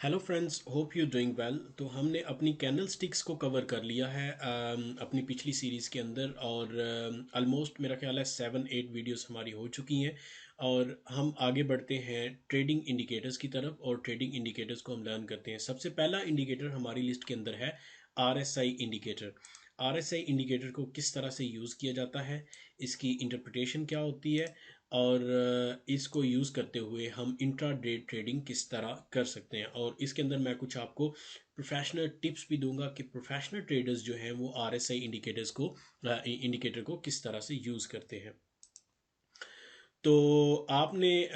Hello friends, hope you doing well. तो हमने अपनी कैंडल स्टिक्स को कवर कर लिया है अपनी पिछली सीरीज़ के अंदर, और ऑलमोस्ट मेरा ख्याल है 7-8 वीडियोस हमारी हो चुकी हैं। और हम आगे बढ़ते हैं ट्रेडिंग इंडिकेटर्स की तरफ, और ट्रेडिंग इंडिकेटर्स को हम लर्न करते हैं। सबसे पहला इंडिकेटर हमारी लिस्ट के अंदर है आरएसआई इंडिकेटर। आरएसआई इंडिकेटर को किस तरह से यूज़ किया जाता है, इसकी इंटरप्रिटेशन क्या होती है, और इसको यूज़ करते हुए हम इंट्रा डे ट्रेडिंग किस तरह कर सकते हैं। और इसके अंदर मैं कुछ आपको प्रोफेशनल टिप्स भी दूंगा कि प्रोफेशनल ट्रेडर्स जो हैं वो आरएसआई इंडिकेटर को किस तरह से यूज़ करते हैं। तो आपने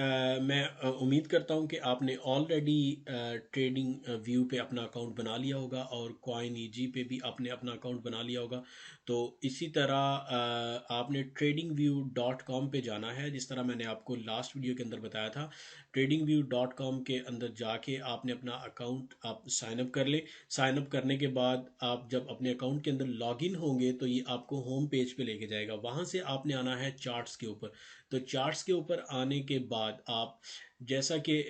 मैं उम्मीद करता हूं कि आपने ऑलरेडी ट्रेडिंग व्यू पे अपना अकाउंट बना लिया होगा, और कॉइन ईजी पे भी आपने अपना अकाउंट बना लिया होगा। तो इसी तरह आपने tradingview.com पे जाना है, जिस तरह मैंने आपको लास्ट वीडियो के अंदर बताया था। tradingview.com के अंदर जाके आपने अपना अकाउंट आप साइन अप कर ले। साइन अप करने के बाद आप जब अपने अकाउंट के अंदर लॉगिन होंगे तो ये आपको होम पेज पे लेके जाएगा। वहाँ से आपने आना है चार्ट्स के ऊपर। तो चार्ट्स के ऊपर आने के बाद आप, जैसा कि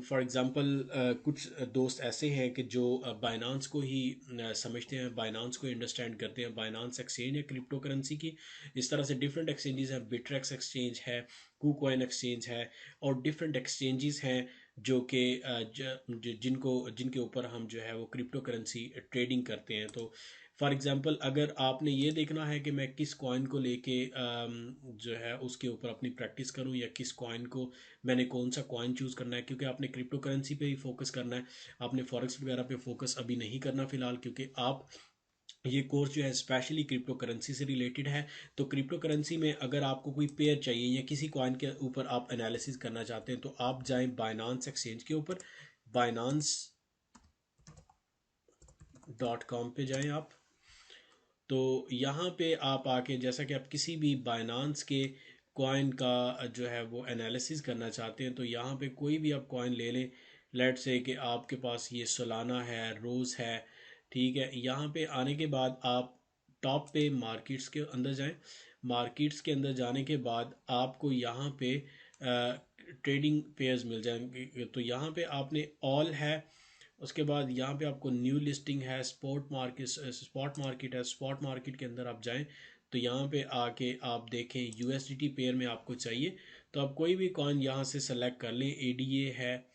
फॉर एग्जांपल कुछ दोस्त ऐसे हैं कि जो बाइनांस को ही समझते हैं, बाइनांस को अंडरस्टैंड करते हैं। बाइनांस एक्सचेंज है क्रिप्टो करेंसी की। इस तरह से डिफरेंट एक्सचेंजेस हैं, बिटरेक्स एक्सचेंज है, कूकॉइन एक्सचेंज है, और डिफरेंट एक्सचेंजेस हैं जो कि जिनको जिनके ऊपर हम जो है वो क्रिप्टो करेंसी ट्रेडिंग करते हैं। तो फॉर एग्जांपल अगर आपने ये देखना है कि मैं किस कॉइन को लेके जो है उसके ऊपर अपनी प्रैक्टिस करूं, या किस कॉइन को मैंने कौन सा कॉइन चूज़ करना है, क्योंकि आपने क्रिप्टो करेंसी पे ही फोकस करना है। आपने फॉरेक्स वगैरह पे फोकस अभी नहीं करना फिलहाल, क्योंकि आप ये कोर्स जो है स्पेशली क्रिप्टो करेंसी से रिलेटेड है। तो क्रिप्टो करेंसी में अगर आपको कोई पेयर चाहिए या किसी कॉइन के ऊपर आप एनालिसिस करना चाहते हैं तो आप जाएं बाइनांस एक्सचेंज के ऊपर। binance.com पे जाएं आप। तो यहाँ पे आप आके, जैसा कि आप किसी भी बाइनांस के कॉइन का जो है वो एनालिसिस करना चाहते हैं, तो यहाँ पे कोई भी आप कॉइन ले लें। लेट से कि आपके पास ये सोलाना है, रोज़ है, ठीक है। यहाँ पे आने के बाद आप टॉप पे मार्केट्स के अंदर जाएं। मार्केट्स के अंदर जाने के बाद आपको यहाँ पे ट्रेडिंग पेयर्स मिल जाएंगे। तो यहाँ पे आपने ऑल है, उसके बाद यहाँ पे आपको न्यू लिस्टिंग है, स्पॉट मार्केट है। स्पॉट मार्केट के अंदर आप जाएं तो यहाँ पे आके आप देखें यूएसडीटी पेयर में आपको चाहिए, तो आप कोई भी कॉइन यहाँ से सेलेक्ट कर लें। एडीए है,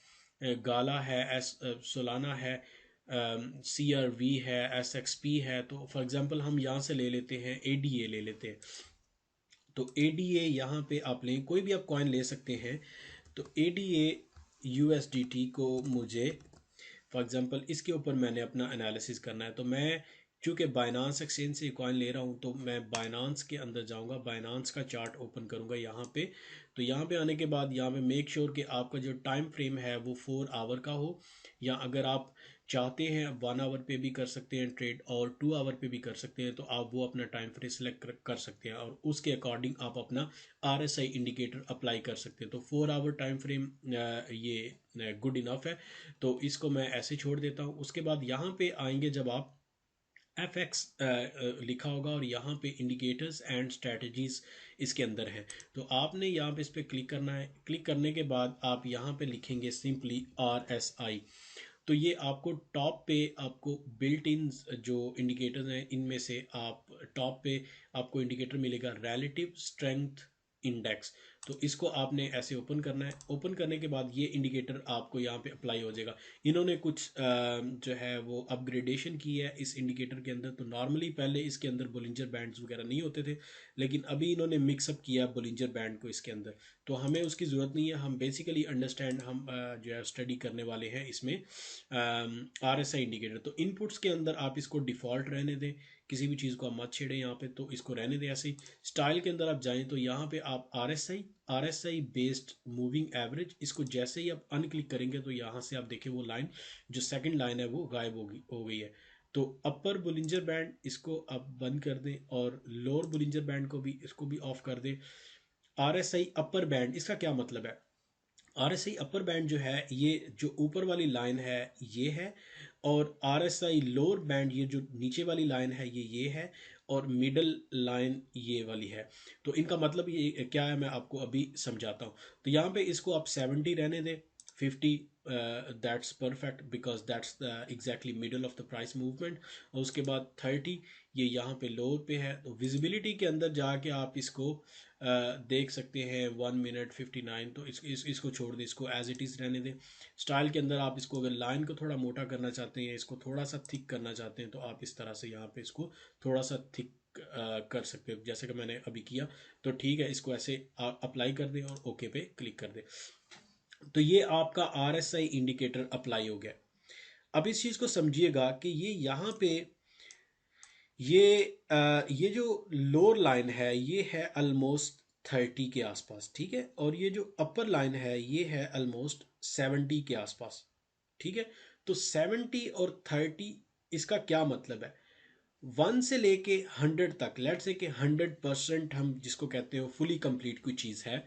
गाला है, एस सोलाना है, सीआरवी है, एसएक्सपी है। तो फॉर एग्जांपल हम यहाँ से ले लेते हैं, एडीए ले लेते हैं। तो एडीए यहाँ पे आप लें, कोई भी आप कॉइन ले सकते हैं। तो एडीए यूएसडीटी को मुझे, फॉर एग्जांपल इसके ऊपर मैंने अपना एनालिसिस करना है, तो मैं चूँकि बाइनांस एक्सचेंज से कॉइन ले रहा हूँ तो मैं बाइनांस के अंदर जाऊँगा, बाइनांस का चार्ट ओपन करूँगा यहाँ पे। तो यहाँ पे आने के बाद यहाँ पे मेक श्योर कि आपका जो टाइम फ्रेम है वो 4 आवर का हो, या अगर आप चाहते हैं 1 आवर पे भी कर सकते हैं ट्रेड, और 2 आवर पे भी कर सकते हैं, तो आप वो अपना टाइम फ्रेम सेलेक्ट कर सकते हैं, और उसके अकॉर्डिंग आप अपना आरएसआई इंडिकेटर अप्लाई कर सकते हैं। तो 4 आवर टाइम फ्रेम ये गुड इनफ है। तो इसको मैं ऐसे छोड़ देता हूँ। उसके बाद यहाँ पे आएंगे जब आप, एफ एक्स लिखा होगा, और यहाँ पे इंडिकेटर्स एंड स्ट्रेटजीज इसके अंदर है। तो आपने यहाँ पे इस पर क्लिक करना है। क्लिक करने के बाद आप यहाँ पे लिखेंगे सिंपली RSI। तो ये आपको टॉप पे आपको बिल्ट इन जो इंडिकेटर्स हैं इनमें से आप टॉप पे आपको इंडिकेटर मिलेगा रिलेटिव स्ट्रेंथ इंडेक्स। तो इसको आपने ऐसे ओपन करना है। ओपन करने के बाद ये इंडिकेटर आपको यहाँ पे अप्लाई हो जाएगा। इन्होंने कुछ जो है वो अपग्रेडेशन की है इस इंडिकेटर के अंदर। तो नॉर्मली पहले इसके अंदर बोलिंजर बैंड्स वगैरह नहीं होते थे, लेकिन अभी इन्होंने मिक्सअप किया बोलिंजर बैंड को इसके अंदर। तो हमें उसकी ज़रूरत नहीं है। हम बेसिकली अंडरस्टैंड हम जो है स्टडी करने वाले हैं इसमें RSI इंडिकेटर। तो इनपुट्स के अंदर आप इसको डिफ़ॉल्ट रहने दें, किसी भी चीज़ को आप मत छेड़ें यहाँ पे, तो इसको रहने दें ऐसे ही। स्टाइल के अंदर आप जाएं तो यहाँ पे आप RSI बेस्ड मूविंग एवरेज, इसको जैसे ही आप अनक्लिक करेंगे तो यहाँ से आप देखें वो लाइन, जो सेकंड लाइन है वो गायब हो गई है। तो अपर बुलिंजर बैंड इसको आप बंद कर दें, और लोअर बुलिंजर बैंड को भी, इसको भी ऑफ कर दें। RSI अपर बैंड, इसका क्या मतलब है? RSI अपर बैंड जो है, ये जो ऊपर वाली लाइन है ये है, और RSI लोअर बैंड, ये जो नीचे वाली लाइन है ये है, और मिडल लाइन ये वाली है। तो इनका मतलब ये क्या है मैं आपको अभी समझाता हूँ। तो यहाँ पे इसको आप 70 रहने दें। 50, that's perfect because that's the exactly middle of the price movement. और उसके बाद 30 ये यहाँ पे लोअर पे है, तो विजिबिलिटी के अंदर जाके आप इसको देख सकते हैं 1 मिनट 59। तो इसको छोड़ दें, इसको एज इट इज़ रहने दें। स्टाइल के अंदर आप इसको अगर लाइन को थोड़ा मोटा करना चाहते हैं, इसको थोड़ा सा थिक करना चाहते हैं, तो आप इस तरह से यहाँ पे इसको थोड़ा सा थिक कर सकते हो, जैसे कि मैंने अभी किया। तो ठीक है, इसको ऐसे अप्लाई कर दें और ओके पे क्लिक कर दें। तो ये आपका RSI इंडिकेटर अप्लाई हो गया। अब इस चीज़ को समझिएगा कि ये यहाँ पे ये जो लोअर लाइन है ये है ऑलमोस्ट 30 के आसपास, ठीक है। और ये जो अपर लाइन है ये है ऑलमोस्ट 70 के आसपास, ठीक है। तो 70 और 30, इसका क्या मतलब है? 1 से लेके 100 तक, लेट से कि 100% हम जिसको कहते हो फुली कंप्लीट कोई चीज़ है,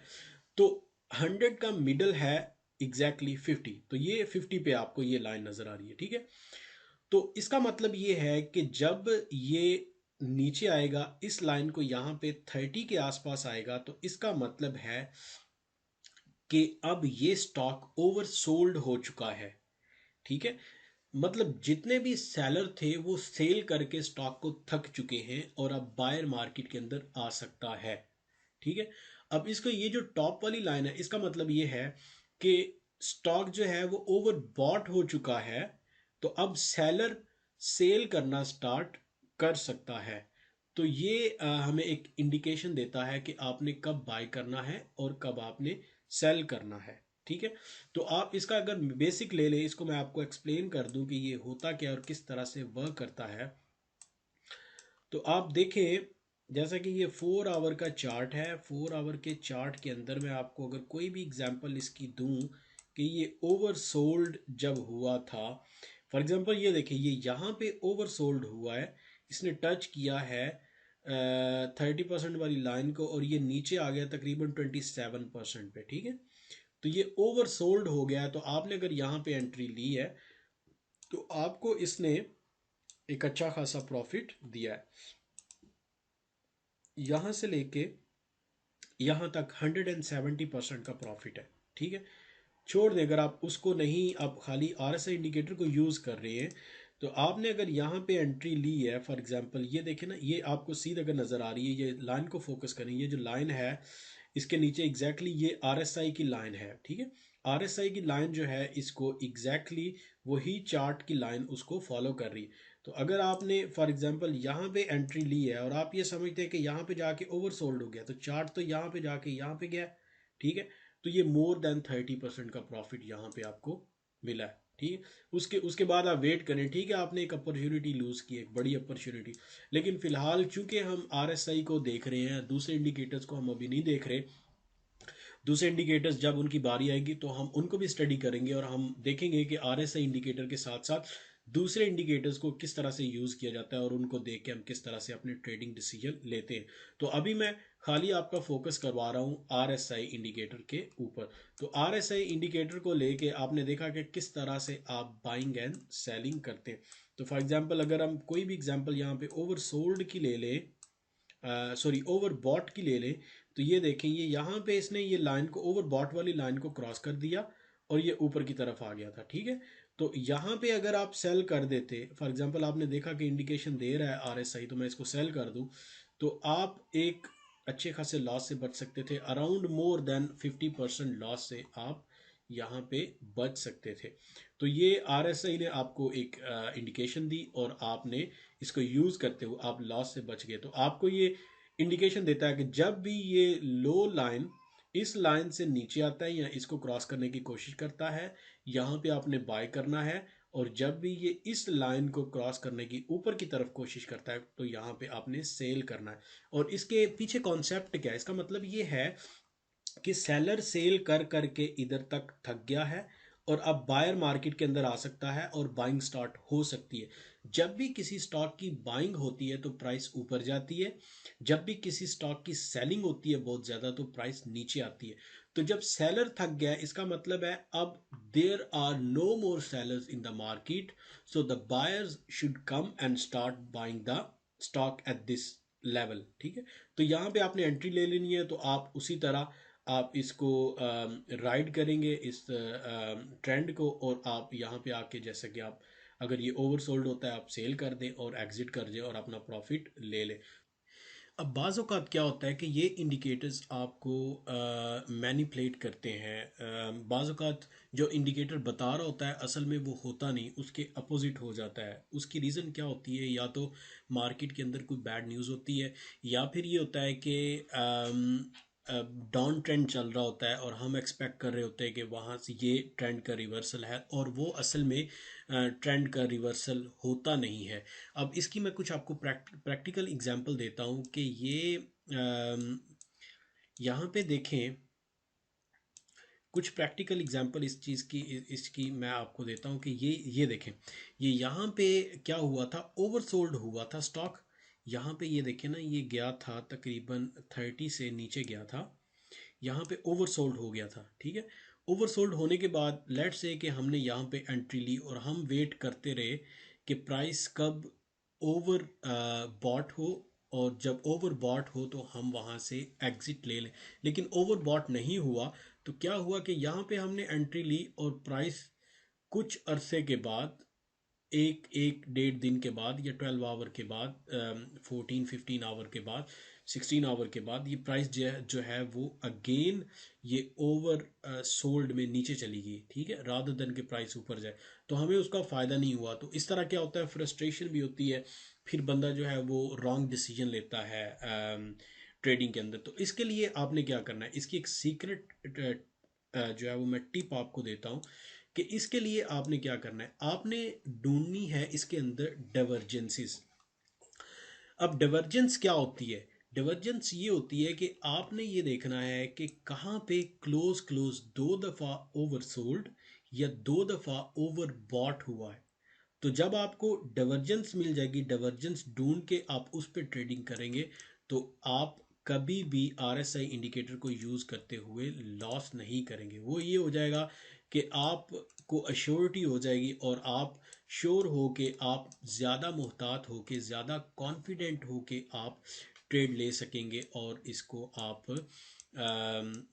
तो 100 का मिडल है एग्जैक्टली 50। तो ये 50 पे आपको ये लाइन नज़र आ रही है, ठीक है। तो इसका मतलब ये है कि जब ये नीचे आएगा, इस लाइन को यहाँ पे 30 के आसपास आएगा, तो इसका मतलब है कि अब ये स्टॉक ओवरसोल्ड हो चुका है, ठीक है। मतलब जितने भी सेलर थे वो सेल करके स्टॉक को थक चुके हैं और अब बायर मार्केट के अंदर आ सकता है, ठीक है। अब इसको ये जो टॉप वाली लाइन है, इसका मतलब ये है कि स्टॉक जो है वो ओवर बॉट हो चुका है, तो अब सेलर सेल करना स्टार्ट कर सकता है। तो ये हमें एक इंडिकेशन देता है कि आपने कब बाय करना है और कब आपने सेल करना है, ठीक है। तो आप इसका अगर बेसिक ले लें, इसको मैं आपको एक्सप्लेन कर दूं कि ये होता क्या और किस तरह से वर्क करता है। तो आप देखें, जैसा कि ये 4 आवर का चार्ट है, 4 आवर के चार्ट के अंदर मैं आपको अगर कोई भी एग्जांपल इसकी दूं कि ये ओवर सोल्ड जब हुआ था, फॉर एग्जांपल ये देखिए, ये यहाँ पे ओवर सोल्ड हुआ है, इसने टच किया है 30% वाली लाइन को, और ये नीचे आ गया तकरीबन 27% पे, ठीक है। तो ये ओवर सोल्ड हो गया है। तो आपने अगर यहाँ पे एंट्री ली है तो आपको इसने एक अच्छा खासा प्रॉफिट दिया है, यहाँ से लेके यहाँ तक 170% का प्रॉफिट है, ठीक है। छोड़ दें, अगर आप उसको नहीं, आप खाली RSI इंडिकेटर को यूज़ कर रहे हैं, तो आपने अगर यहाँ पे एंट्री ली है, फॉर एग्जांपल ये देखें ना, ये आपको सीध अगर नज़र आ रही है, ये लाइन को फोकस करें, ये जो लाइन है इसके नीचे एग्जैक्टली ये RSI की लाइन है, ठीक है। RSI की लाइन जो है इसको एग्जैक्टली वही चार्ट की लाइन उसको फॉलो कर रही है। तो अगर आपने फॉर एग्जांपल यहाँ पे एंट्री ली है और आप ये समझते हैं कि यहाँ पे जाके ओवर सोल्ड हो गया, तो चार्ट तो यहाँ पे जाके यहाँ पे गया, ठीक है। तो ये मोर देन 30% का प्रॉफिट यहाँ पे आपको मिला है, ठीक है। उसके बाद आप वेट करें, ठीक है, आपने एक अपॉर्चुनिटी लूज़ की, एक बड़ी अपॉर्चुनिटी। लेकिन फिलहाल चूंकि हम RSI को देख रहे हैं, दूसरे इंडिकेटर्स को हम अभी नहीं देख रहे। दूसरे इंडिकेटर्स जब उनकी बारी आएगी तो हम उनको भी स्टडी करेंगे और हम देखेंगे कि RSI इंडिकेटर के साथ साथ दूसरे इंडिकेटर्स को किस तरह से यूज़ किया जाता है और उनको देख के हम किस तरह से अपने ट्रेडिंग डिसीजन लेते हैं। तो अभी मैं खाली आपका फोकस करवा रहा हूँ RSI इंडिकेटर के ऊपर। तो RSI इंडिकेटर को लेके आपने देखा कि किस तरह से आप बाइंग एंड सेलिंग करते हैं। तो फॉर एग्जांपल अगर हम कोई भी एग्जांपल यहाँ पे ओवर सोल्ड की ले लें, सॉरी ओवर बॉट की ले लें, तो ये देखें, ये यहाँ पे इसने ये लाइन को, ओवर बॉट वाली लाइन को क्रॉस कर दिया और ये ऊपर की तरफ आ गया था, ठीक है। तो यहाँ पे अगर आप सेल कर देते, फॉर एग्जांपल आपने देखा कि इंडिकेशन दे रहा है RSI, तो मैं इसको सेल कर दूँ, तो आप एक अच्छे खासे लॉस से बच सकते थे, अराउंड मोर देन 50% लॉस से आप यहाँ पे बच सकते थे। तो ये RSI ने आपको एक इंडिकेशन दी और आपने इसको यूज़ करते हुए आप लॉस से बच गए। तो आपको ये इंडिकेशन देता है कि जब भी ये लो लाइन इस लाइन से नीचे आता है या इसको क्रॉस करने की कोशिश करता है, यहाँ पे आपने बाय करना है। और जब भी ये इस लाइन को क्रॉस करने की ऊपर की तरफ कोशिश करता है, तो यहाँ पे आपने सेल करना है। और इसके पीछे कॉन्सेप्ट क्या है? इसका मतलब ये है कि सेलर सेल कर करके इधर तक थक गया है और अब बायर मार्केट के अंदर आ सकता है और बाइंग स्टार्ट हो सकती है। जब भी किसी स्टॉक की बाइंग होती है तो प्राइस ऊपर जाती है, जब भी किसी स्टॉक की सेलिंग होती है बहुत ज़्यादा तो प्राइस नीचे आती है। तो जब सेलर थक गया, इसका मतलब है अब there are no more sellers in the market, so the buyers should come and start buying the stock at this level, ठीक है। तो यहाँ पे आपने एंट्री ले लेनी है, तो आप उसी तरह आप इसको राइड करेंगे इस ट्रेंड को, और आप यहाँ पे आके जैसे कि आप अगर ये ओवरसोल्ड होता है आप सेल कर दें और एग्जिट कर दें और अपना प्रॉफिट ले लें। अब बाज़ औक़ात क्या होता है कि ये इंडिकेटर्स आपको मैनिपुलेट करते हैं। बाज़ औक़ात जो इंडिकेटर बता रहा होता है असल में वो होता नहीं, उसके अपोजिट हो जाता है। उसकी रीज़न क्या होती है, या तो मार्केट के अंदर कोई बैड न्यूज़ होती है, या फिर ये होता है कि डाउन ट्रेंड चल रहा होता है और हम एक्सपेक्ट कर रहे होते हैं कि वहाँ से ये ट्रेंड का रिवर्सल है, और वो असल में ट्रेंड का रिवर्सल होता नहीं है। अब इसकी मैं कुछ आपको प्रैक्टिकल एग्जांपल देता हूँ कि ये यहाँ पे देखें, कुछ प्रैक्टिकल एग्जांपल इस चीज़ की इसकी मैं आपको देता हूँ कि ये देखें, ये यहाँ पे क्या हुआ था, ओवरसोल्ड हुआ था स्टॉक। यहाँ पे ये देखें ना, ये गया था तकरीबन 30 से नीचे गया था, यहाँ पे ओवरसोल्ड हो गया था। ठीक है, ओवरसोल्ड होने के बाद लेट्स से कि हमने यहाँ पे एंट्री ली और हम वेट करते रहे कि प्राइस कब ओवर बॉट हो, और जब ओवर बॉट हो तो हम वहाँ से एग्जिट ले लें। लेकिन ओवर बॉट नहीं हुआ, तो क्या हुआ कि यहाँ पे हमने एंट्री ली और प्राइस कुछ अरसे के बाद, एक एक डेढ़ दिन के बाद या 12 आवर के बाद, 14-15 आवर के बाद, 16 आवर के बाद ये प्राइस जो है वो अगेन ये ओवर सोल्ड में नीचे चली गई। ठीक है, रादर देन के प्राइस ऊपर जाए, तो हमें उसका फ़ायदा नहीं हुआ। तो इस तरह क्या होता है, फ्रस्ट्रेशन भी होती है, फिर बंदा जो है वो रॉन्ग डिसीजन लेता है ट्रेडिंग के अंदर। तो इसके लिए आपने क्या करना है, इसकी एक सीक्रेट जो है वो मैं टिप आपको देता हूँ कि इसके लिए आपने क्या करना है, आपने ढूंढनी है इसके अंदर डाइवर्जेंसेस। अब डाइवर्जेंस क्या होती है, डाइवर्जेंस ये होती है कि आपने ये देखना है कि कहाँ पे क्लोज क्लोज दो दफ़ा ओवर सोल्ड या दो दफ़ा ओवर बॉट हुआ है। तो जब आपको डाइवर्जेंस मिल जाएगी, डाइवर्जेंस ढूंढ के आप उस पर ट्रेडिंग करेंगे, तो आप कभी भी आरएसआई इंडिकेटर को यूज़ करते हुए लॉस नहीं करेंगे। वो ये हो जाएगा कि आपको अश्योरिटी हो जाएगी और आप श्योर हो के आप ज़्यादा मोहतात हो के, ज़्यादा कॉन्फिडेंट हो के आप ट्रेड ले सकेंगे, और इसको आप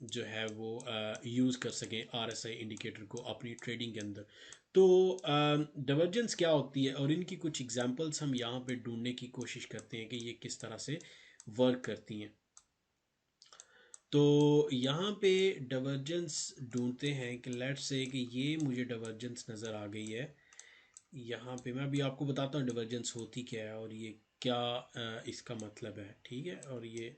जो है वो यूज़ कर सकें आरएसआई इंडिकेटर को अपनी ट्रेडिंग के अंदर। तो डाइवर्जेंस क्या होती है, और इनकी कुछ एग्जांपल्स हम यहाँ पे ढूंढने की कोशिश करते हैं कि ये किस तरह से वर्क करती हैं। तो यहाँ पे डाइवर्जेंस ढूंढते हैं कि लेट्स से कि ये मुझे डाइवर्जेंस नज़र आ गई है। यहाँ पे मैं अभी आपको बताता हूँ डाइवर्जेंस होती क्या है और ये क्या इसका मतलब है। ठीक है, और ये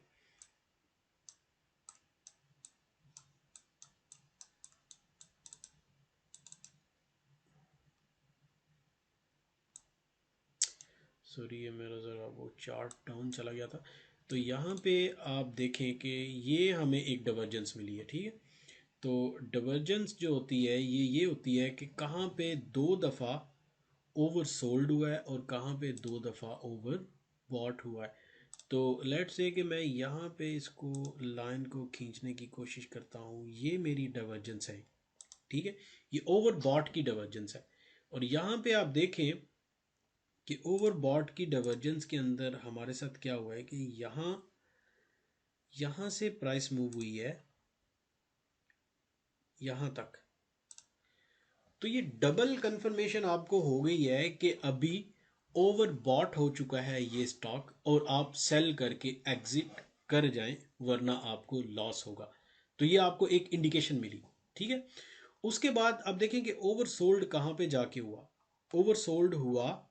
सॉरी, ये मेरा ज़रा वो चार्ट डाउन चला गया था। तो यहाँ पे आप देखें कि ये हमें एक डाइवर्जेंस मिली है। ठीक है, तो डाइवर्जेंस जो होती है ये होती है कि कहाँ पे दो दफ़ा ओवर सोल्ड हुआ है और कहाँ पे दो दफ़ा ओवर बॉट हुआ है। तो लेट्स से कि मैं यहाँ पे इसको लाइन को खींचने की कोशिश करता हूँ, ये मेरी डाइवर्जेंस है। ठीक है, ये ओवर बॉट की डाइवर्जेंस है। और यहाँ पे आप देखें कि ओवर बॉट की डाइवर्जेंस के अंदर हमारे साथ क्या हुआ है कि यहाँ यहाँ से प्राइस मूव हुई है यहाँ तक। तो ये डबल कंफर्मेशन आपको हो गई है कि अभी ओवर बॉट हो चुका है ये स्टॉक, और आप सेल करके एग्जिट कर जाएं, वरना आपको लॉस होगा। तो ये आपको एक इंडिकेशन मिली। ठीक है, उसके बाद अब देखें कि ओवर सोल्ड कहाँ पे जाके हुआ। ओवर सोल्ड हुआ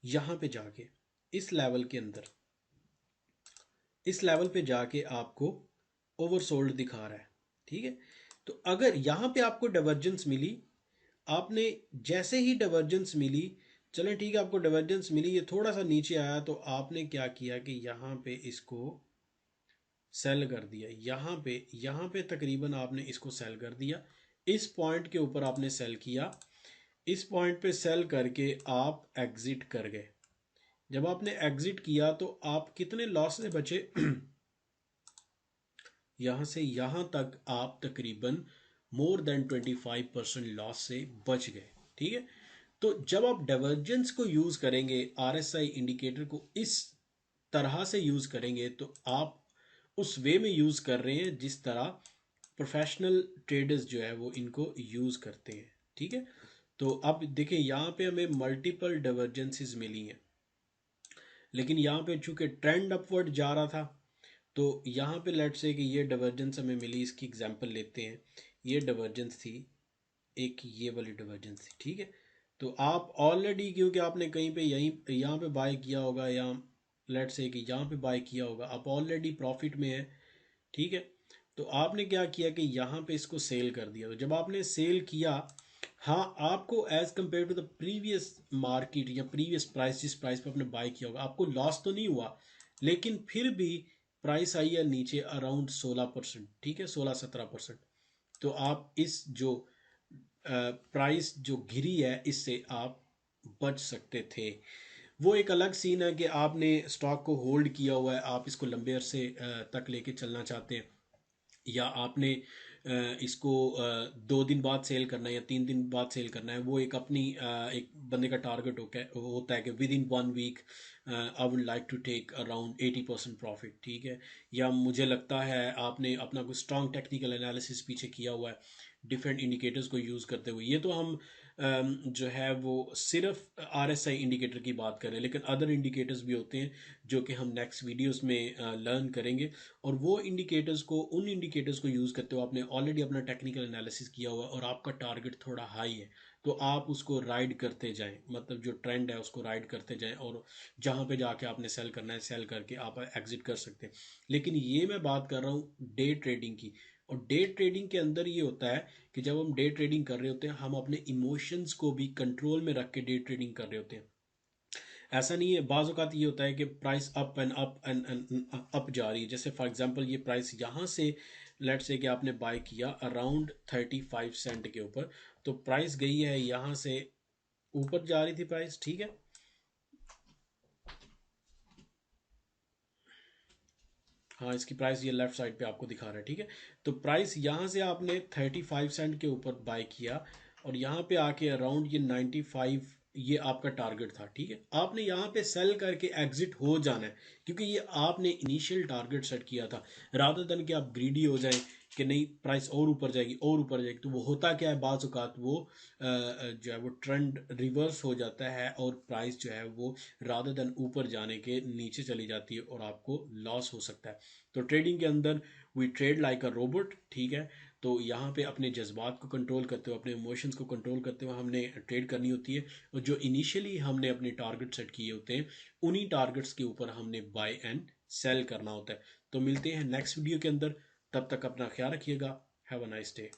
यहाँ पे जाके, इस लेवल के अंदर, इस लेवल पे जाके आपको ओवरसोल्ड दिखा रहा है। ठीक है, तो अगर यहाँ पे आपको डाइवर्जेंस मिली, आपने जैसे ही डाइवर्जेंस मिली, चलें ठीक है, आपको डाइवर्जेंस मिली, ये थोड़ा सा नीचे आया, तो आपने क्या किया कि यहाँ पे इसको सेल कर दिया। यहाँ पे तकरीबन आपने इसको सेल कर दिया, इस पॉइंट के ऊपर आपने सेल किया, इस पॉइंट पे सेल करके आप एग्जिट कर गए। जब आपने एग्जिट किया तो आप कितने लॉस से बचे यहाँ से यहाँ तक आप तकरीबन मोर देन 25% लॉस से बच गए। ठीक है, तो जब आप डाइवर्जेंस को यूज़ करेंगे, आरएसआई इंडिकेटर को इस तरह से यूज़ करेंगे, तो आप उस वे में यूज़ कर रहे हैं जिस तरह प्रोफेशनल ट्रेडर्स जो है वो इनको यूज़ करते हैं। ठीक है, तो अब देखिए यहाँ पे हमें मल्टीपल डाइवर्जेंसेस मिली हैं, लेकिन यहाँ पे चूंकि ट्रेंड अपवर्ड जा रहा था, तो यहाँ पे लेट्स से कि ये डाइवर्जेंस हमें मिली। इसकी एग्जांपल लेते हैं, ये डाइवर्जेंस थी, एक ये वाली डाइवर्जेंस थी। ठीक है, तो आप ऑलरेडी क्योंकि आपने कहीं पे यहीं यहाँ पे बाय किया होगा, या लेट्स से कि यहाँ पे बाय किया होगा, आप ऑलरेडी प्रॉफिट में है। ठीक है, तो आपने क्या किया कि यहाँ पे इसको सेल कर दिया। तो जब आपने सेल किया, हाँ, आपको as compare to the previous market या प्रीवियस प्राइस, जिस प्राइस पे आपने बाय किया होगा, आपको लॉस तो नहीं हुआ, लेकिन फिर भी प्राइस आई है नीचे अराउंड 16%। ठीक है, 16-17%। तो आप इस जो प्राइस जो गिरी है, इससे आप बच सकते थे। वो एक अलग सीन है कि आपने स्टॉक को होल्ड किया हुआ है, आप इसको लंबे अरसे तक लेके चलना चाहते हैं, या आपने इसको 2 दिन बाद सेल करना है या 3 दिन बाद सेल करना है। वो एक अपनी एक बंदे का टारगेट होता है कि within 1 week I would like to take around 80% profit. ठीक है, या मुझे लगता है आपने अपना कोई स्ट्रॉन्ग टेक्निकल एनालिसिस पीछे किया हुआ है डिफरेंट इंडिकेटर्स को यूज़ करते हुए। ये तो हम जो है वो सिर्फ RSI इंडिकेटर की बात करें, लेकिन अदर इंडिकेटर्स भी होते हैं जो कि हम नेक्स्ट वीडियोस में लर्न करेंगे। और वो इंडिकेटर्स को, उन इंडिकेटर्स को यूज़ करते हो आपने ऑलरेडी अपना टेक्निकल एनालिसिस किया हुआ और आपका टारगेट थोड़ा हाई है, तो आप उसको राइड करते जाएं, मतलब जो ट्रेंड है उसको राइड करते जाएं, और जहां पे जाके आपने सेल करना है सेल करके आप एग्जिट कर सकते हैं। लेकिन ये मैं बात कर रहा हूँ डे ट्रेडिंग की, और डे ट्रेडिंग के अंदर ये होता है कि जब हम डे ट्रेडिंग कर रहे होते हैं, हम अपने इमोशंस को भी कंट्रोल में रख के डे ट्रेडिंग कर रहे होते हैं। ऐसा नहीं है, बाज़ औक़ात ये होता है कि price up and up and up जा रही है। जैसे फॉर एग्जांपल ये प्राइस यहाँ से लेट्स से कि आपने बाय किया अराउंड 35 सेंट के ऊपर, तो प्राइस गई है यहाँ से ऊपर जा रही थी प्राइस। ठीक है, हाँ, इसकी प्राइस ये लेफ्ट साइड पे आपको दिखा रहा है। ठीक है, तो प्राइस यहाँ से आपने 35 सेंट के ऊपर बाय किया, और यहाँ पे आके अराउंड ये 95 ये आपका टारगेट था। ठीक है, आपने यहाँ पे सेल करके एग्जिट हो जाना है, क्योंकि ये आपने इनिशियल टारगेट सेट किया था, रादर देन कि आप ग्रीडी हो जाएं कि नहीं प्राइस और ऊपर जाएगी और ऊपर जाएगी। तो वो होता क्या है, बाज़ औक़ात वो जो है वो ट्रेंड रिवर्स हो जाता है, और प्राइस जो है वो रादर देन ऊपर जाने के नीचे चली जाती है, और आपको लॉस हो सकता है। तो ट्रेडिंग के अंदर we trade like a robot. ठीक है, तो यहाँ पे अपने जज्बात को कंट्रोल करते हुए, अपने इमोशंस को कंट्रोल करते हुए हमने ट्रेड करनी होती है, और जो इनिशियली हमने अपने टारगेट सेट किए होते हैं, उन्हीं टारगेट्स के ऊपर हमने बाय एंड सेल करना होता है। तो मिलते हैं नेक्स्ट वीडियो के अंदर, तब तक अपना ख्याल रखिएगा। Have a nice day.